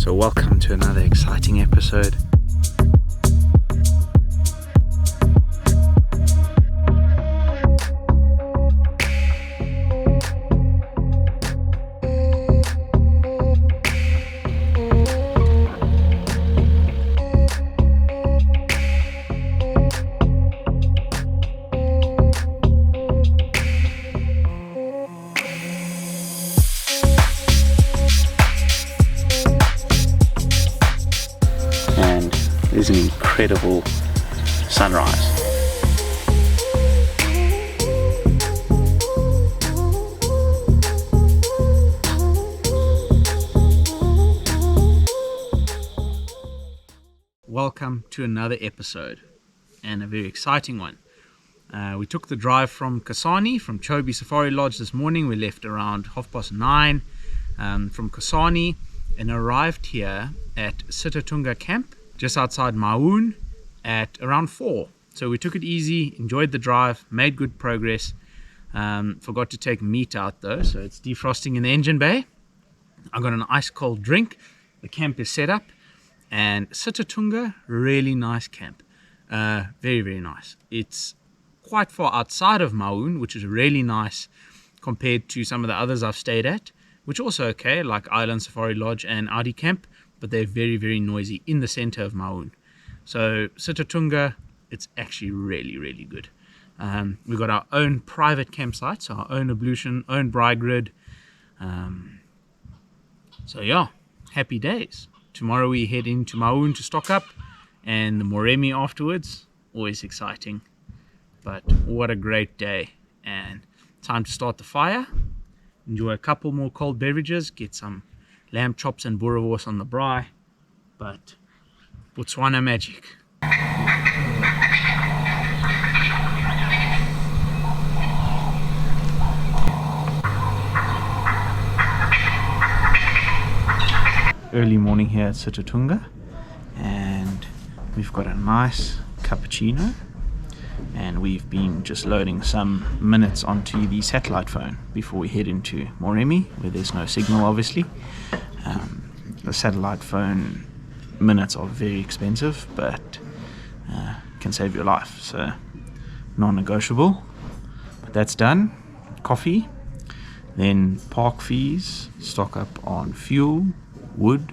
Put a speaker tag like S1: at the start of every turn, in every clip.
S1: So welcome to another exciting episode. There's an incredible sunrise. Welcome to another episode, and a very exciting one. We took the drive from Kasane, from Chobe Safari Lodge this morning. We left around 9:30 from Kasane and arrived here at Sitatunga camp, just outside Maun, at around 4. So we took it easy, enjoyed the drive, made good progress. Forgot to take meat out though, so it's defrosting in the engine bay. I got an ice cold drink. The camp is set up, and Sitatunga, really nice camp. Very, very nice. It's quite far outside of Maun, which is really nice compared to some of the others I've stayed at, which are also okay, like Island Safari Lodge and Audi Camp, but they're very, very noisy in the center of Maun. So Sitatunga, it's actually really, really good. We've got our own private campsite, so our own ablution, own bride grid. So yeah, happy days. Tomorrow we head into Maun to stock up, and the Moremi afterwards. Always exciting, but what a great day. And time to start the fire, enjoy a couple more cold beverages, get some lamb chops and boerewors on the braai, but Botswana magic. Early morning here at Sitatunga, and we've got a nice cappuccino, and we've been just loading some minutes onto the satellite phone before we head into Moremi, where there's no signal obviously. The satellite phone minutes are very expensive, but can save your life, so non-negotiable. But that's done. Coffee, then park fees, stock up on fuel, wood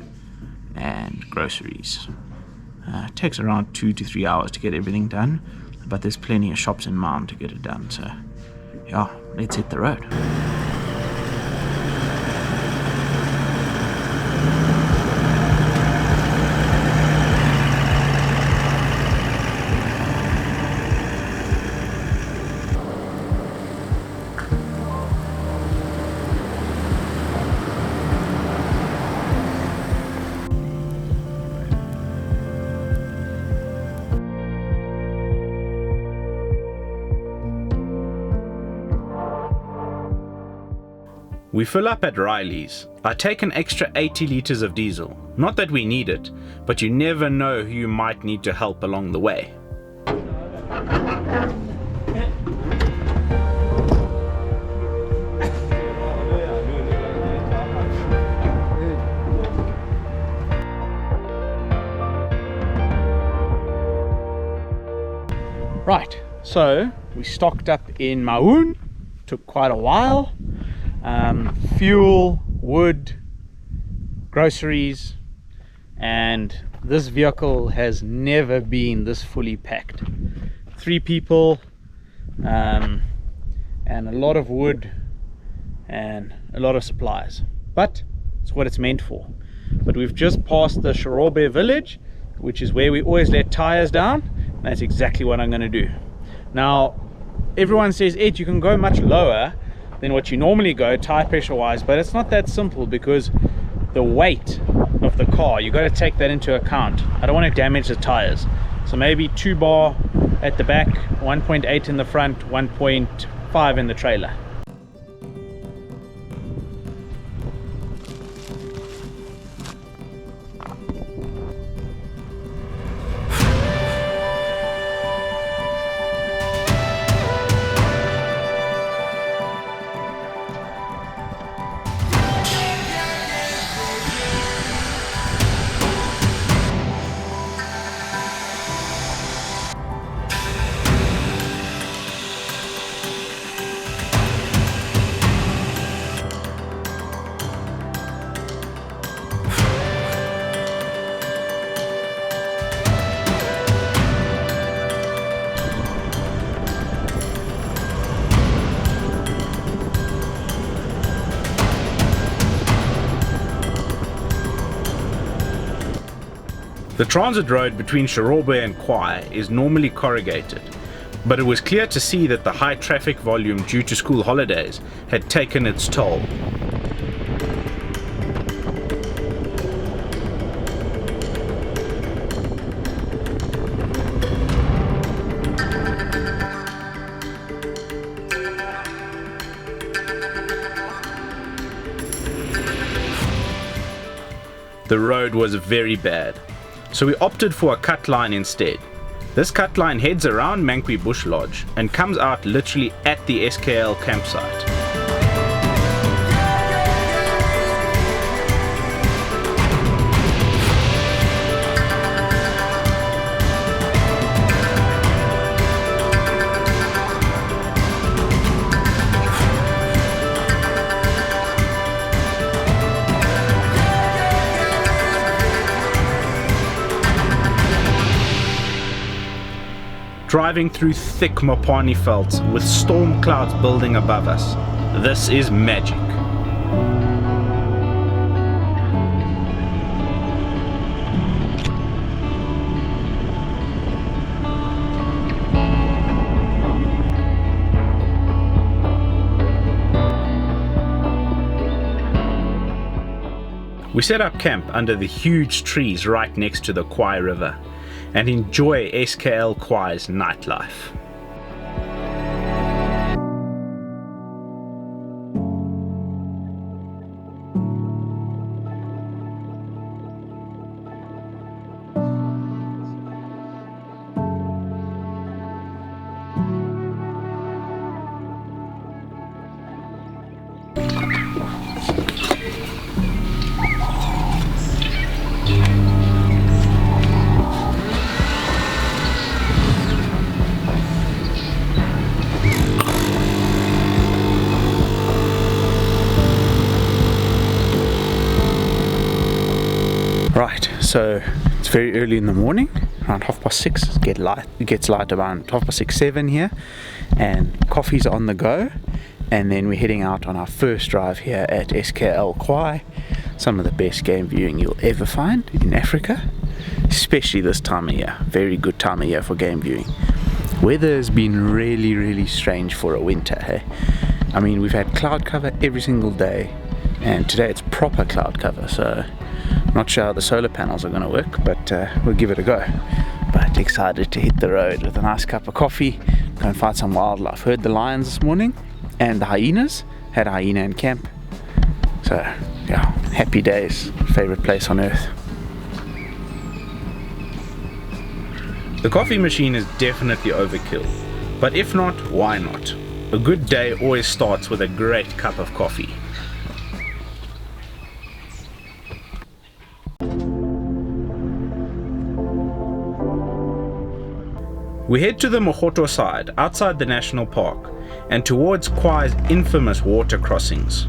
S1: and groceries. It takes around 2 to 3 hours to get everything done, but there's plenty of shops in Maun to get it done, so yeah, let's hit the road. We fill up at Riley's. I take an extra 80 litres of diesel. Not that we need it, but you never know who you might need to help along the way. Right, so we stocked up in Maun. Took quite a while. Fuel, wood, groceries, and this vehicle has never been this fully packed. 3 people, and a lot of wood and a lot of supplies, but it's what it's meant for. But we've just passed the Chobe village, which is where we always let tires down, and that's exactly what I'm going to do. Now everyone says, Ed, you can go much lower than what you normally go tire pressure wise, but it's not that simple, because the weight of the car, you got to take that into account. I don't want to damage the tires, so maybe 2 bar at the back, 1.8 in the front, 1.5 in the trailer. The transit road between Chobe and Khwai is normally corrugated, but it was clear to see that the high traffic volume due to school holidays had taken its toll. The road was very bad, so we opted for a cut line instead. This cut line heads around Mankwe Bush Lodge and comes out literally at the SKL campsite. Driving through thick Mopani felts with storm clouds building above us. This is magic. We set up camp under the huge trees right next to the Khwai River and enjoy SKL Khwai's nightlife. Right, so it's very early in the morning, around 6:30. It gets light around 6:30, 7 here, and coffee's on the go. And then we're heading out on our first drive here at SKL Khwai. Some of the best game viewing you'll ever find in Africa, especially this time of year. Very good time of year for game viewing. Weather has been really strange for a winter, hey? I mean, we've had cloud cover every single day, and today it's proper cloud cover, so not sure how the solar panels are going to work, but we'll give it a go. But excited to hit the road with a nice cup of coffee, go and find some wildlife. Heard the lions this morning and the hyenas. Had a hyena in camp. So yeah, happy days. Favorite place on earth. The coffee machine is definitely overkill, but if not, why not? A good day always starts with a great cup of coffee. We head to the Mogoto side, outside the national park, and towards Khwai's infamous water crossings.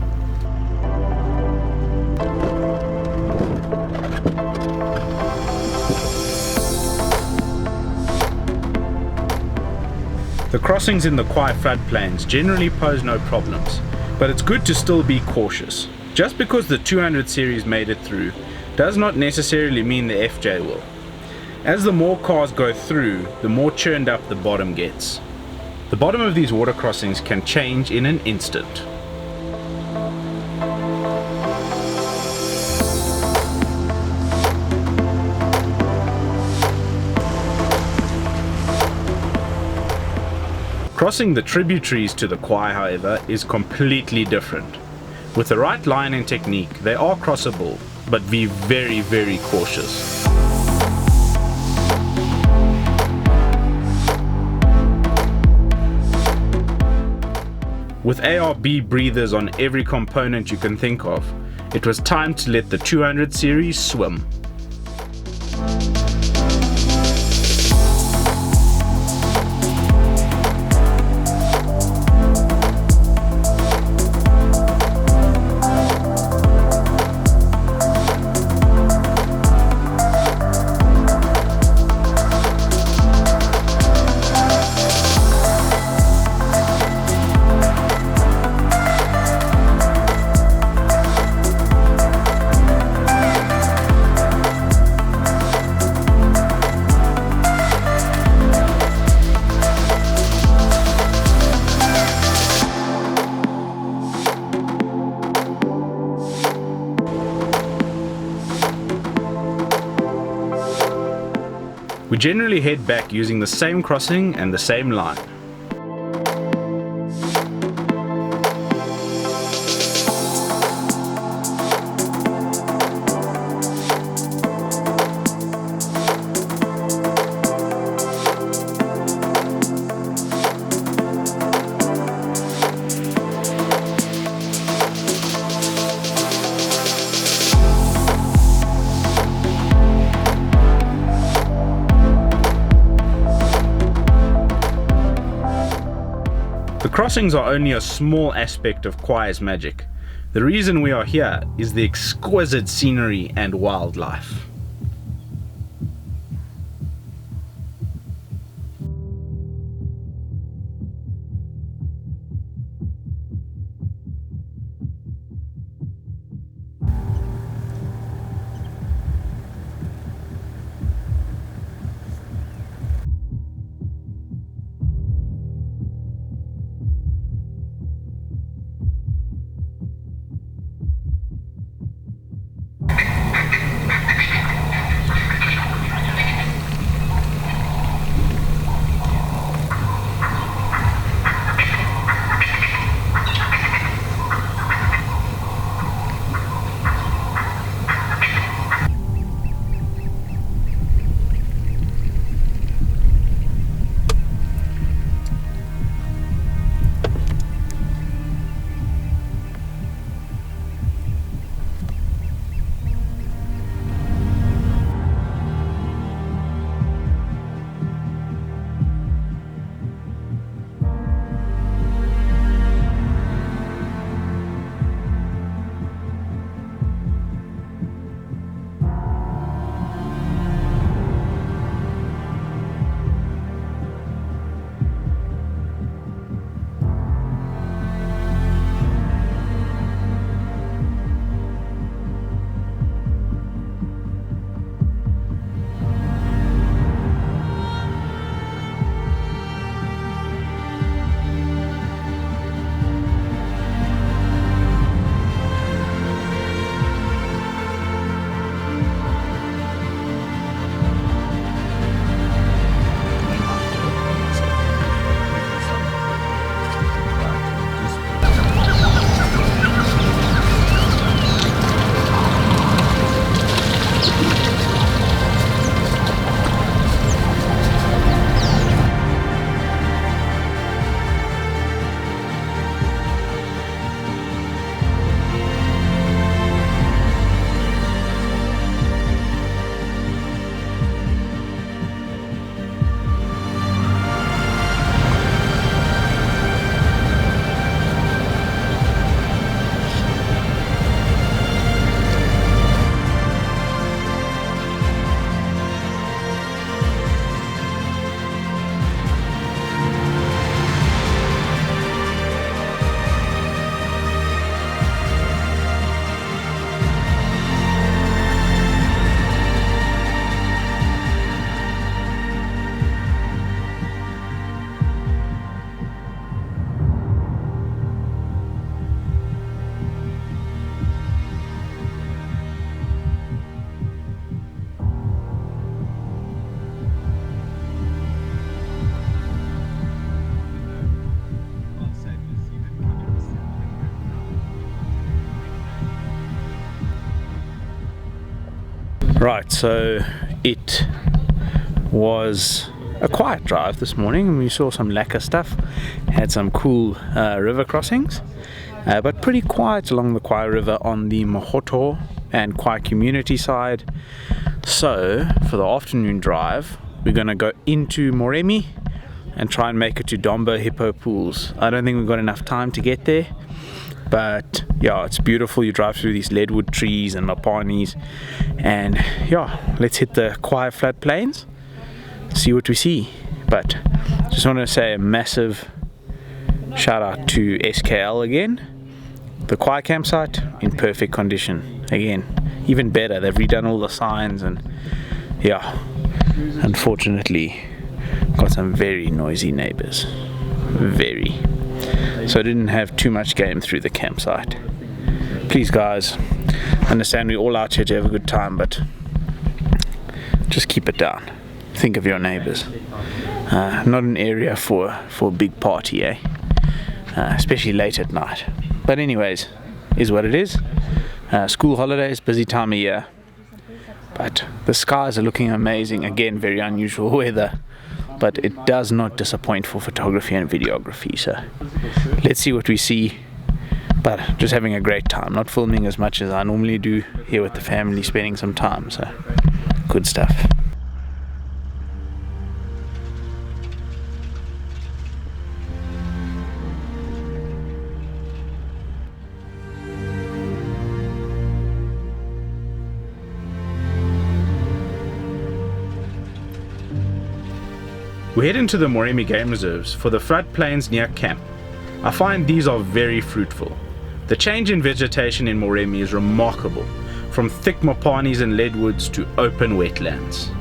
S1: The crossings in the Khwai floodplains generally pose no problems, but it's good to still be cautious. Just because the 200 series made it through does not necessarily mean the FJ will. As the more cars go through, the more churned up the bottom gets. The bottom of these water crossings can change in an instant. Crossing the tributaries to the Khwai, however, is completely different. With the right line and technique, they are crossable, but be very cautious. With ARB breathers on every component you can think of, it was time to let the 200 series swim. We generally head back using the same crossing and the same line. The crossings are only a small aspect of Khwai's magic. The reason we are here is the exquisite scenery and wildlife. Right, so it was a quiet drive this morning and we saw some lekker stuff, had some cool river crossings, but pretty quiet along the Khwai River on the Mohoto and Khwai community side. So for the afternoon drive we're going to go into Moremi and try and make it to Domba Hippo Pools. I don't think we've got enough time to get there, but yeah, it's beautiful. You drive through these leadwood trees and mapanis, and yeah, let's hit the Khwai floodplains, see what we see. But just want to say a massive shout out to SKL again. The Khwai Campsite in perfect condition again, even better. They've redone all the signs, and yeah, unfortunately got some very noisy neighbors, very. So I didn't have too much game through the campsite. Please guys, understand we're all out here to have a good time, but just keep it down. think of your neighbors. Not an area for a big party, eh? Especially late at night. But anyways, is what it is. School holidays, busy time of year. But the skies are looking amazing. Again, very unusual weather. But it does not disappoint for photography and videography. So let's see what we see. But just having a great time. Not filming as much as I normally do here with the family, spending some time. So good stuff. We head into the Moremi Game Reserves for the floodplains near camp. I find these are very fruitful. The change in vegetation in Moremi is remarkable, from thick mopanis and leadwoods to open wetlands.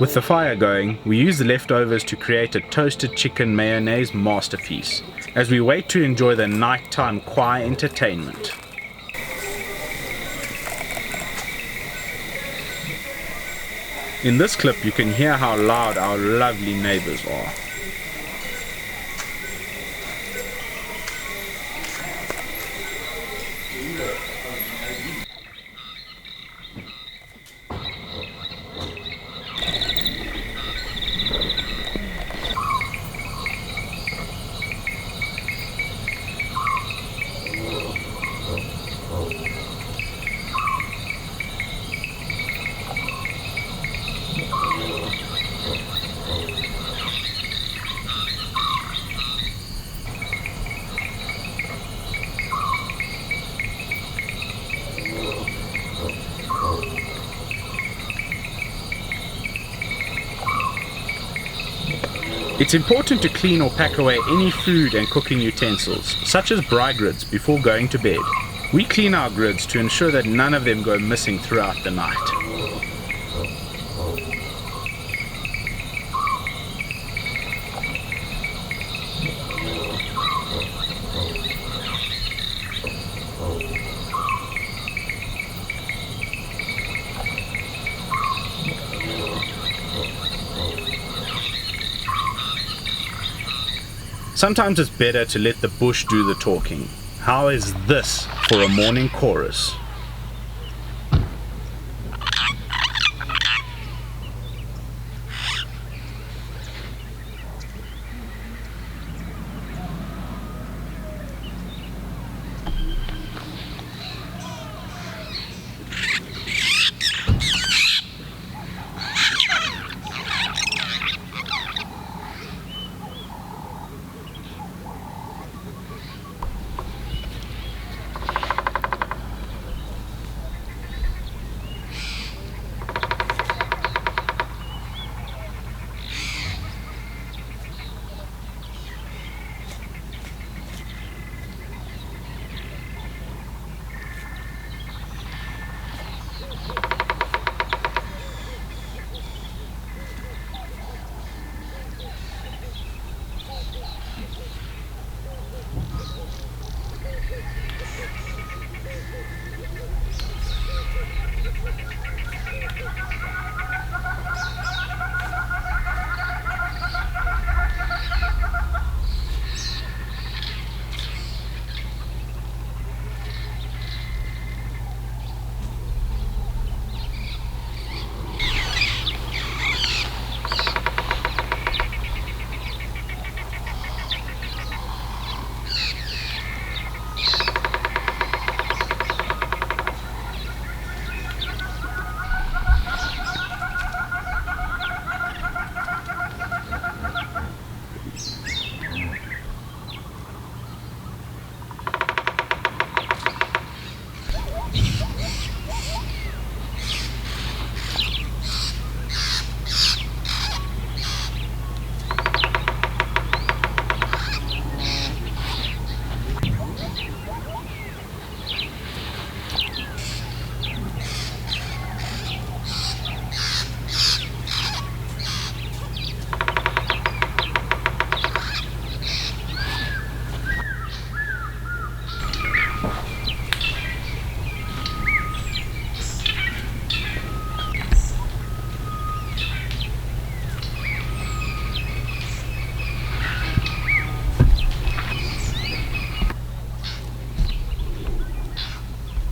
S1: With the fire going, we use the leftovers to create a toasted chicken mayonnaise masterpiece, as we wait to enjoy the nighttime Khwai entertainment. In this clip you can hear how loud our lovely neighbors are. It's important to clean or pack away any food and cooking utensils, such as braai grids, before going to bed. We clean our grids to ensure that none of them go missing throughout the night. Sometimes it's better to let the bush do the talking. How is this for a morning chorus?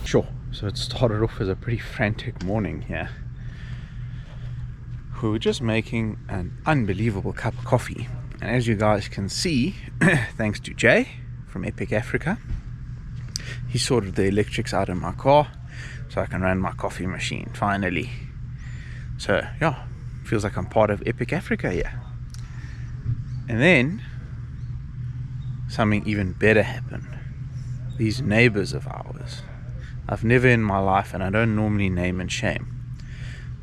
S1: Sure. So it started off as a pretty frantic morning here. We were just making an unbelievable cup of coffee, and as you guys can see, thanks to Jay from Epic Africa, he sorted the electrics out of my car so I can run my coffee machine finally. So yeah, feels like I'm part of Epic Africa here. And then something even better happened. These neighbors of ours, I've never in my life, and I don't normally name and shame,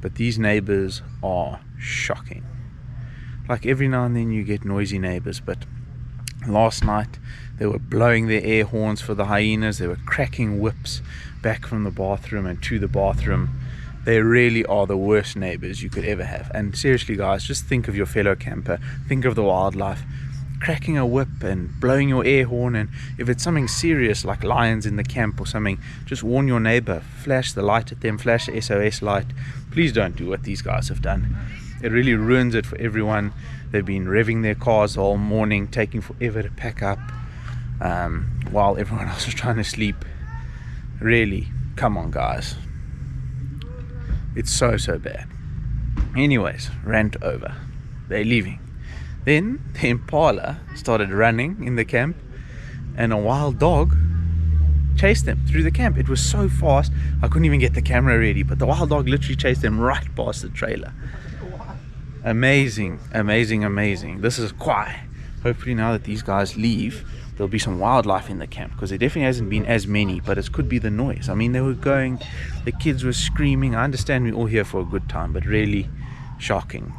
S1: but these neighbors are shocking. Like every now and then you get noisy neighbors, but last night they were blowing their air horns for the hyenas. They were cracking whips back from the bathroom and to the bathroom. They really are the worst neighbors you could ever have. And seriously guys, just think of your fellow camper, think of the wildlife. Cracking a whip and blowing your air horn, and if it's something serious like lions in the camp or something, just warn your neighbor, flash the light at them, flash the SOS light. Please don't do what these guys have done. It really ruins it for everyone. They've been revving their cars all morning, taking forever to pack up, while everyone else is trying to sleep. Really, come on guys, it's so bad. Anyways, rant over, they're leaving. Then the impala started running in the camp, and a wild dog chased them through the camp. It was so fast I couldn't even get the camera ready, but the wild dog literally chased them right past the trailer. Amazing. This is Khwai. Hopefully now that these guys leave, there'll be some wildlife in the camp, because there definitely hasn't been as many, but it could be the noise. I mean, they were going, the kids were screaming. I understand we're all here for a good time, but really shocking.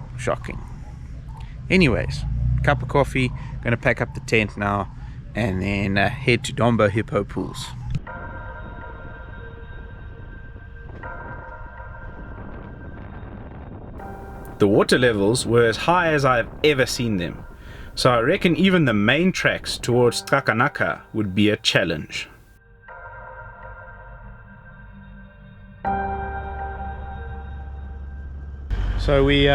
S1: Anyways, cup of coffee, gonna pack up the tent now and then head to Domba Hippo Pools. The water levels were as high as I've ever seen them, so I reckon even the main tracks towards Sitatunga would be a challenge. So we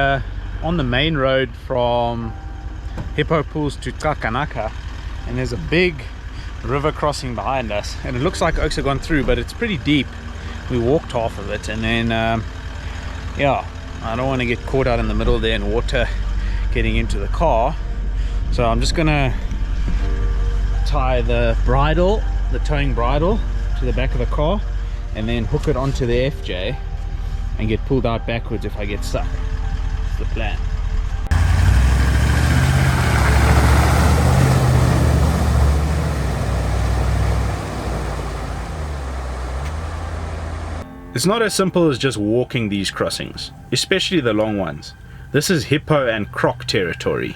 S1: on the main road from Hippo Pools to Sitatunga, and there's a big river crossing behind us, and it looks like oaks have gone through, but it's pretty deep. We walked half of it, and then yeah, I don't want to get caught out in the middle there in water getting into the car, so I'm just gonna tie the bridle, the towing bridle, to the back of the car and then hook it onto the FJ and get pulled out backwards if I get stuck. The plan. It's not as simple as just walking these crossings, especially the long ones. This is hippo and croc territory.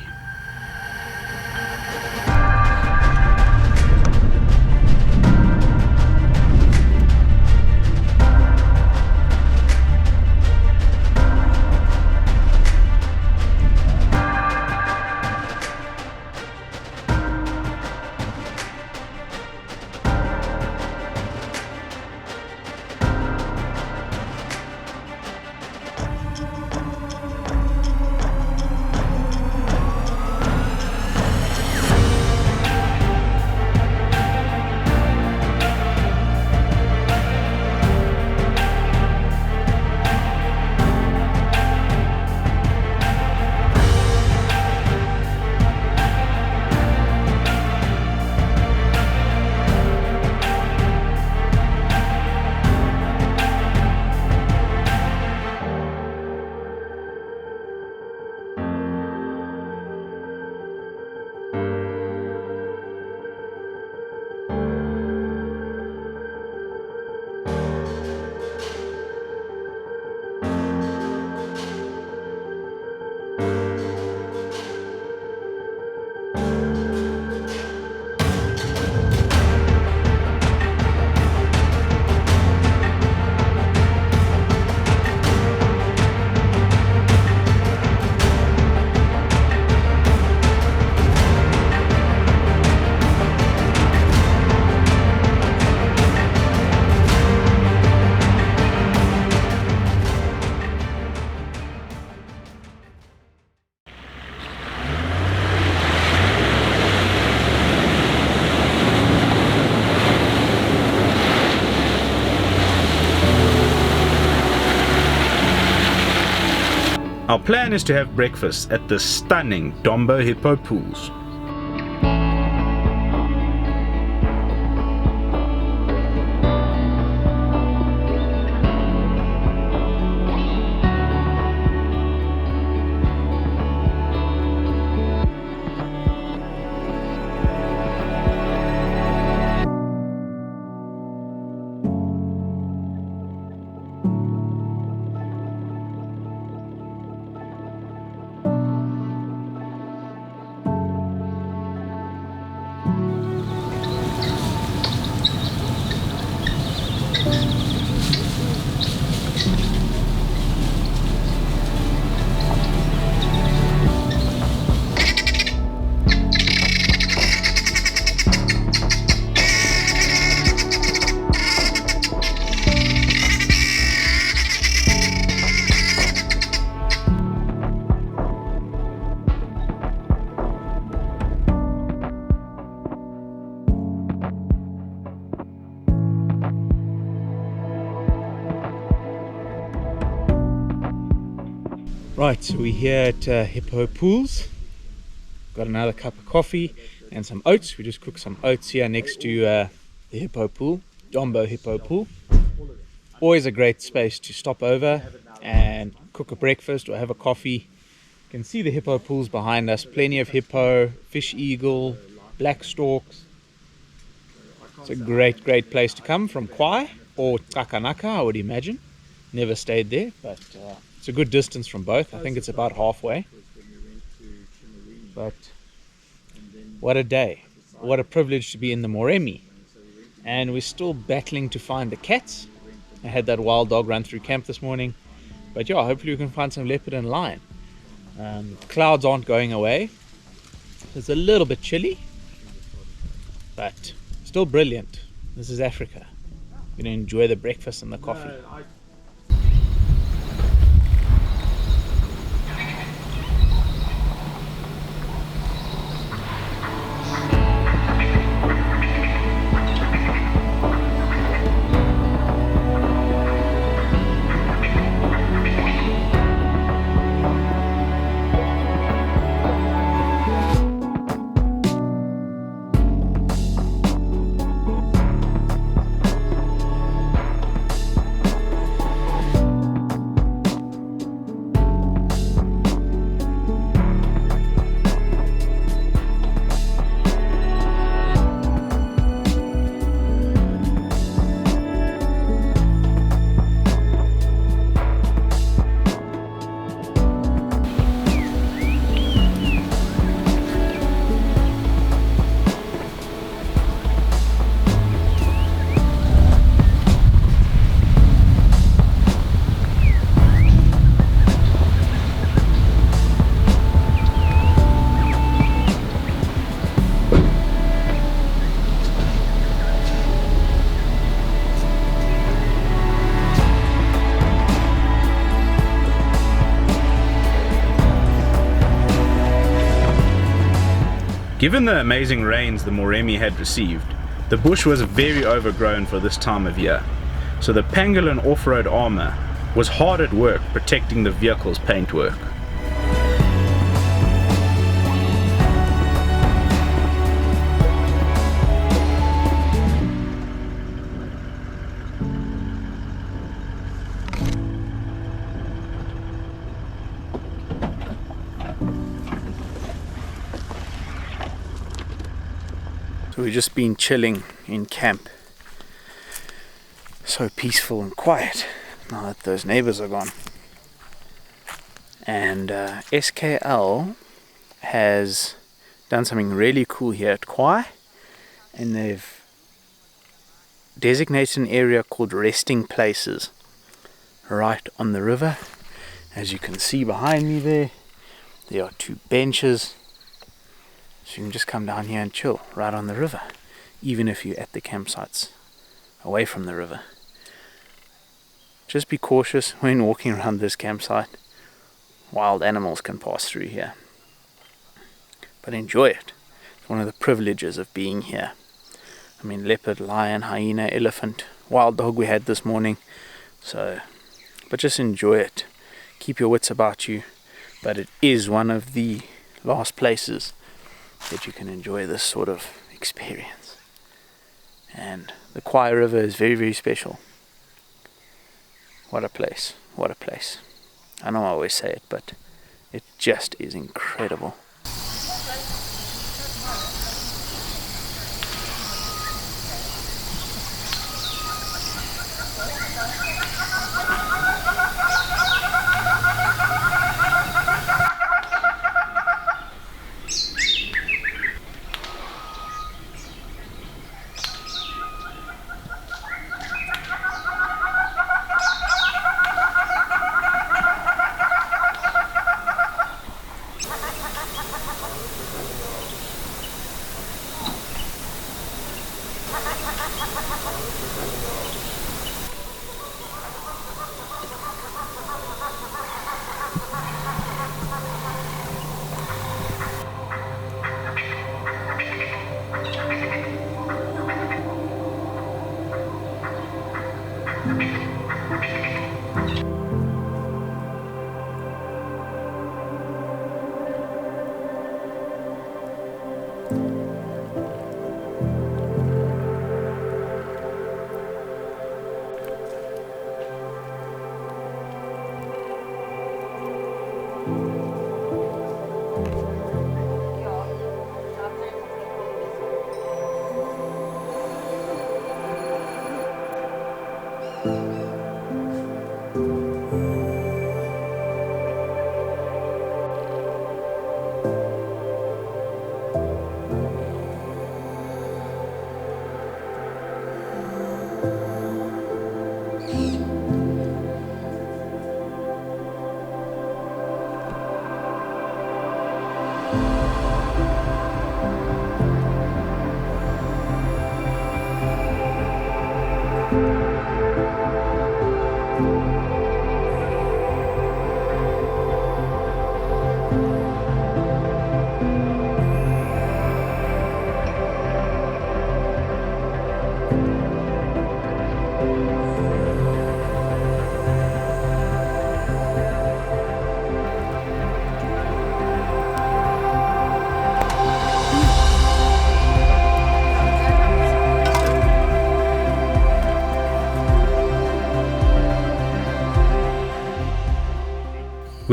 S2: Our plan is to have breakfast at the stunning Domba hippo pools.
S1: Right, so we're here at Hippo Pools. Got another cup of coffee and some oats. We just cooked some oats here next to the Hippo Pool, Domba Hippo Pool. Always a great space to stop over and cook a breakfast or have a coffee. You can see the hippo pools behind us. Plenty of hippo, fish eagle, black storks. It's a great place to come from Khwai or Takanaka, I would imagine. Never stayed there, but it's a good distance from both. I think it's about halfway. But what a day. What a privilege to be in the Moremi. And we're still battling to find the cats. I had that wild dog run through camp this morning. But yeah, hopefully we can find some leopard and lion. Clouds aren't going away. It's a little bit chilly, but still brilliant. This is Africa. We're going to enjoy the breakfast and the coffee.
S2: Given the amazing rains the Moremi had received, the bush was very overgrown for this time of year, so the pangolin off-road armour was hard at work protecting the vehicle's paintwork.
S1: So we've just been chilling in camp. So peaceful and quiet now that those neighbors are gone. And SKL has done something really cool here at Khwai, and they've designated an area called resting places right on the river. As you can see behind me there are two benches. So you can just come down here and chill right on the river, even if you're at the campsites away from the river. Just be cautious when walking around this campsite. Wild animals can pass through here. But enjoy it. It's one of the privileges of being here. I mean, leopard, lion, hyena, elephant, wild dog we had this morning. But just enjoy it. Keep your wits about you.
S2: but it is one of the last places that you can enjoy this sort of experience. And the Khwai River is very, very special. What a place, what a place. I know I always say it, but it just is incredible.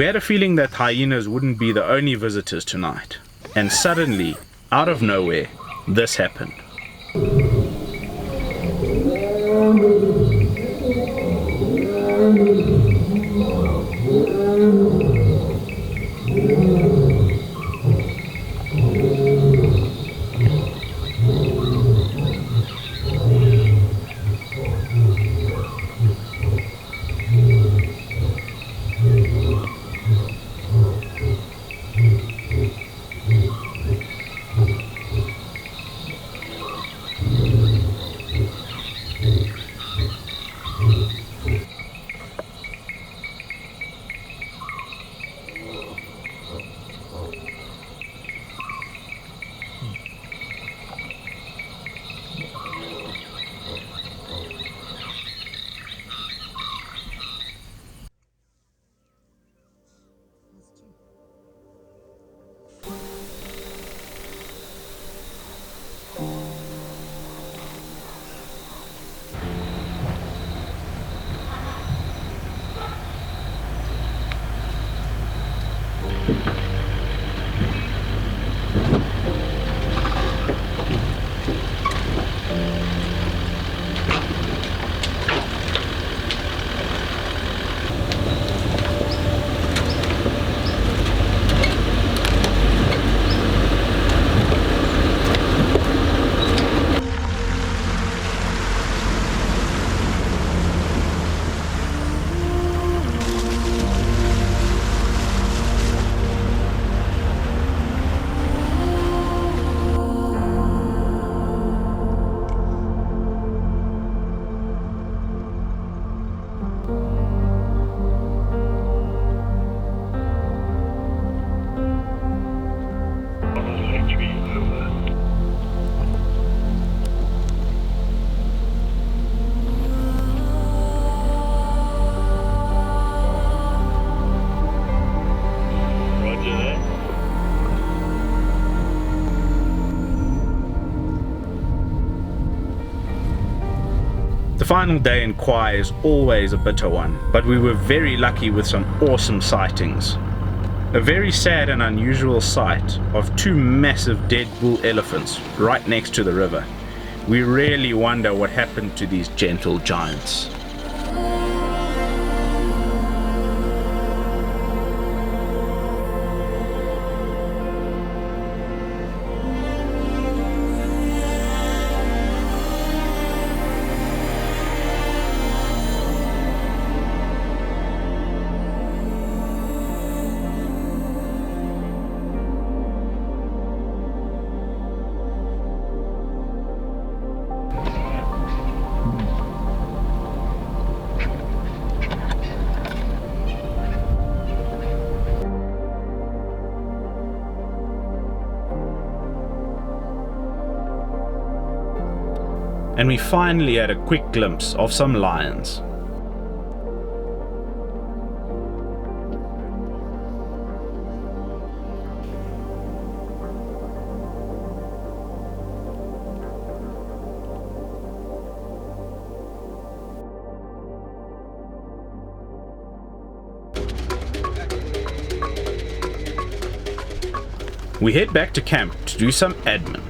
S2: We had a feeling that hyenas wouldn't be the only visitors tonight, and suddenly, out of nowhere, this happened. final day in Khwai is always a bitter one, but we were very lucky with some awesome sightings. A very sad and unusual sight of two massive dead bull elephants right next to the river. We really wonder what happened to these gentle giants. And we finally had a quick glimpse of some lions. We head back to camp to do some admin.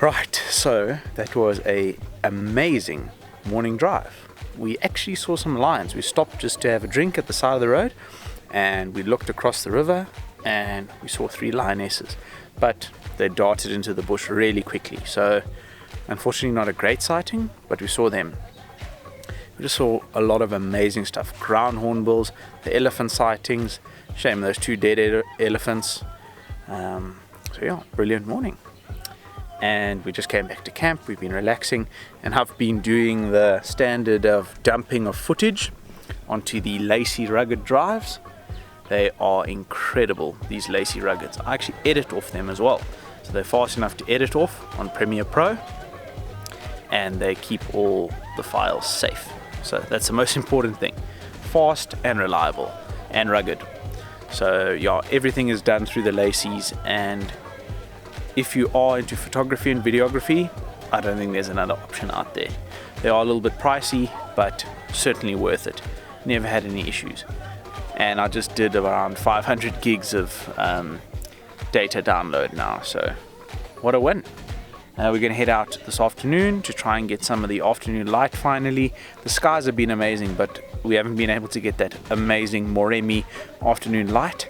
S2: Right, so that was an amazing morning drive. We actually saw some lions. We stopped just to have a drink at the side of the road, and we looked across the river and we saw 3 lionesses, but they darted into the bush really quickly. So unfortunately not a great sighting, but we saw them. We just saw a lot of amazing stuff. Ground hornbills, the elephant sightings. Shame those 2 dead elephants. So yeah, brilliant morning. And we just came back to camp. We've been relaxing and have been doing the standard of dumping of footage onto the Lacy Rugged drives. They are incredible, these Lacy Ruggeds. I actually edit off them as well, so they're fast enough to edit off on Premiere Pro, and they keep all the files safe. So that's the most important thing: fast and reliable and rugged. So yeah, everything is done through the Lacys, and if you are into photography and videography, I don't think there's another option out there. They are a little bit pricey, but certainly worth it. Never had any issues. And I just did around 500 gigs of data download now, so what a win. We're going to head out this afternoon to try and get some of the afternoon light finally. The skies have been amazing, but we haven't been able to get that amazing Moremi afternoon light.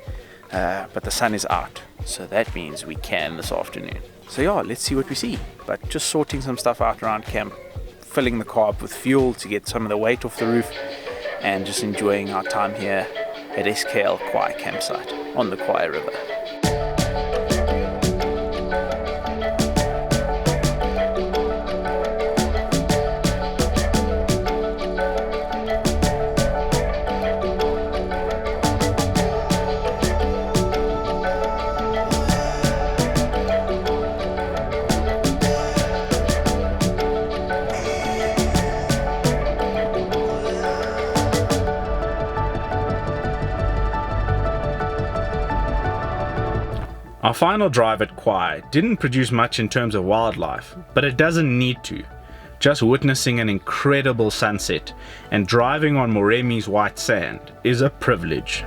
S2: But the sun is out, so that means we can this afternoon. So yeah, let's see what we see. But just sorting some stuff out around camp, filling the car up with fuel to get some of the weight off the roof, and just enjoying our time here at SKL Khwai Campsite on the Khwai River. Our final drive at Khwai didn't produce much in terms of wildlife, but it doesn't need to. Just witnessing an incredible sunset and driving on Moremi's white sand is a privilege.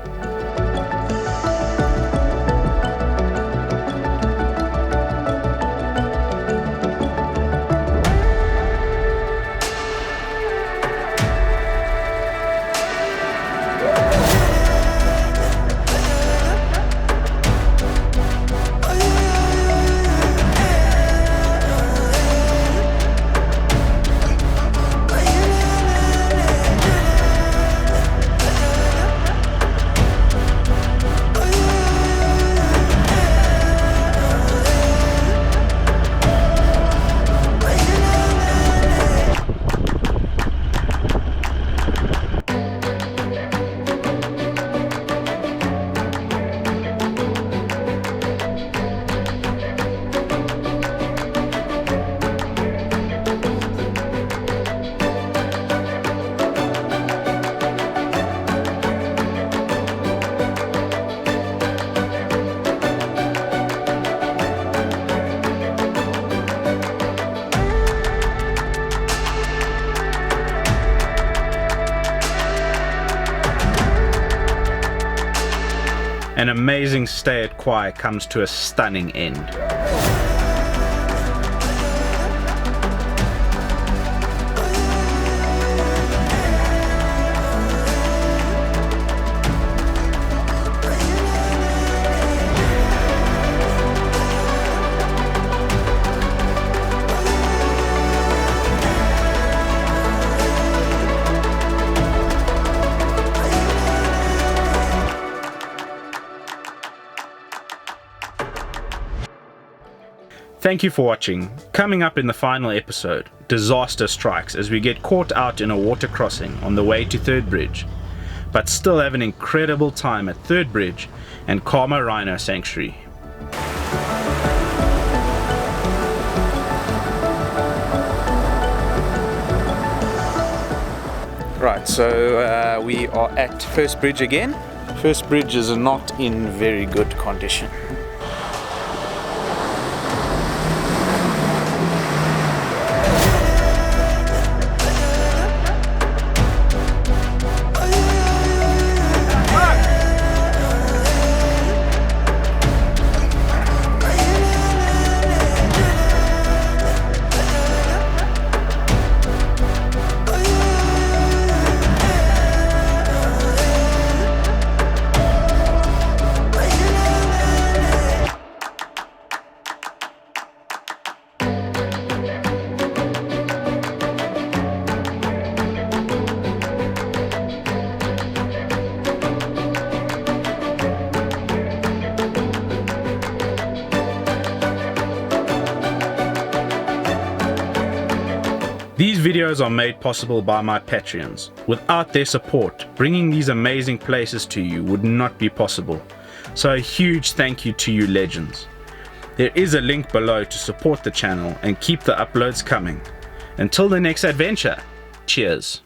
S2: an amazing stay at Khwai comes to a stunning end. Thank you for watching. Coming up in the final episode, disaster strikes as we get caught out in a water crossing on the way to Third Bridge, but still have an incredible time at Third Bridge and Kama Rhino Sanctuary. Right, so we are at First Bridge again. First Bridge is not in very good condition. These videos are made possible by my Patreons. Without their support, bringing these amazing places to you would not be possible. So a huge thank you to you legends. There is a link below to support the channel and keep the uploads coming. Until the next adventure, cheers.